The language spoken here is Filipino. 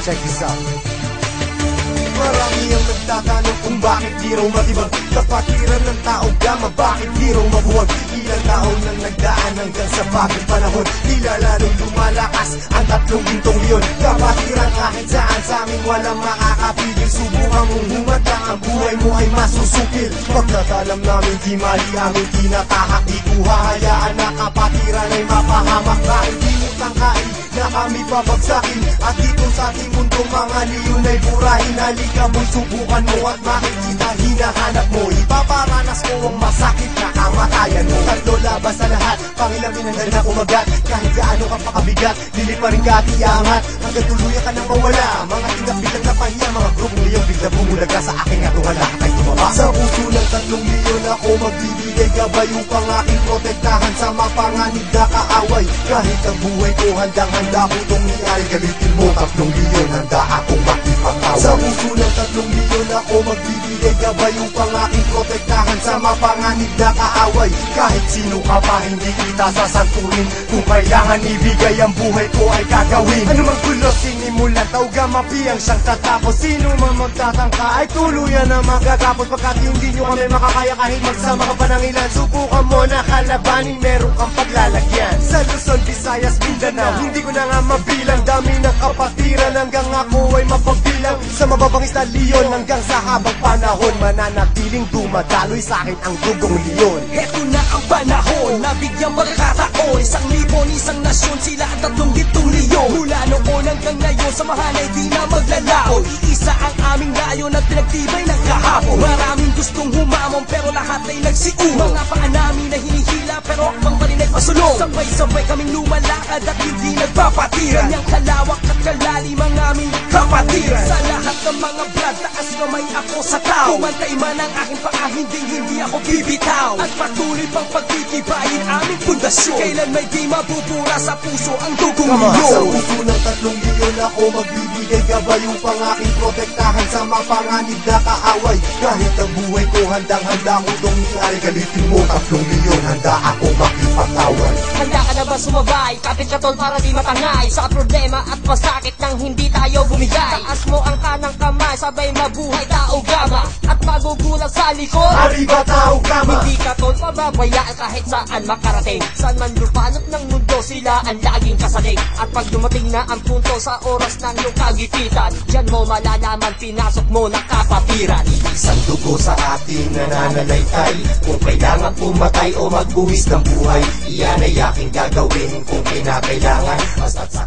Check this out. Marami ang nagtatanong kung bakit di raw matibag kapatiran ng tao gama, bakit di raw mabuwag. Ilang taon nang nagdaan hanggang sa bagong panahon, tila lalong lumalakas ang 3 gintong leon. Kapatiran kahit saan sa amin walang makakapigil. Subukan mong humatang, ang buhay mo ay masusukil. Pagkatalam namin di mali aming tinatahak, di ko hahayaan na kapatiran ay mapahamak. Kahit di mo tangkain na kami babagsakin, at dito sa ating mundo mga leon ay burahin. Halika mo'y subukan mo at makikita hinahanap mo. Ipaparanas mo ang masakit na kamatayan mo. Tatlo labas sa lahat, pangilamin ang na umagat. Kahit gaano ka pakabigat, lili pa rin ka at iangat hanggang tuluyan ka nang mawala. Mga tingap biglang napahiya, mga grupong leon biglang bumulaga sa aking atuhala kay tumaba. Sa puso ng 3 leon ako magbibigay gabay upang aking protektahan sa mapanganib na kaaway. Kahit ang buhay ko handang-handa ko itong iari, galitin mo 3 leon, handa akong makipag-away. Sa puso ng 3 leon ako magbibigay gabay upang aking protektahan sa mapanganib na kaaway. Kahit sino ka pa hindi kita sasanturin, kung kailangan ibigay ang buhay ko ay gagawin. Ano mang gulo sinimulan, tauga mapiyang siyang tatapos. Sino man magtatangka ay tuluyan na magagapos. Pagkat hindi nyo kami makakaya kahit magsama ka pa ng ilan, subukan mo na kalabanin, meron kang paglalagyan. Sa Luzon, Visayas, Mindanao, hindi ko na nga mabilang. Dami ng kapatiran hanggang ako ay mapagbilang. Sa mababangis na leon hanggang sa habang panahon, mananatiling dumadaloy sa akin ang dugong leon. Heto na ang panahon, nabigyang pagkakataon. 1,000 isang nasyon, sila ang 3 gintong leon. Mula noon hanggang ngayon, samahan ay di na maglalaon. Iisa ang aming layon at pinagtibay ng kahapon. Maraming gustong humamon pero lahat ay nagsiumo. Mga paa namin na hinihila pero akbang pa rin ay pasulong. Sabay-sabay kaming lumalakad at hindi nagpapatiran. Ganyang kalawak at kalalim ang aming kapatiran. Sa lahat ng mga brad, taas kamay ako sa tao. Kumantay man ang aking paa, hindi ako bibitaw. At patuloy pang pagtitibayin aming pundasyon. Kailan may di mabubura sa puso ang dugong leon. Sa puso ng 3 leon ako magbibigay gabay upang aking protektahan sa mapanganib na kaaway. Kahit ang buhay ko handang-handa ko itong iari, galitin mo 3 leon, handa ako makipag-away. Handa ka na ba sumabay? Kapit ka tol para di matangay sa problema at masakit nang hindi tayo bumigay. Taas mo ang kanang kamay, sabay mabuhay tao gama, at magugulang sa likod. Arriba tao gama. Hindi ka tol pababayaan kahit saan makarating. Saan man lupanap ng mundo, sila ang laging kasalig. At pag dumating na ang punto sa oras ng iyong kagipitan, diyan mo malalaman pinasok mo na kapatiran. Isang dugo sa ating nananalaytay, kung kailangan pumatay o magbuwis ng buhay, iyan ay aking gagawin kung kinakailangan. Basta't sa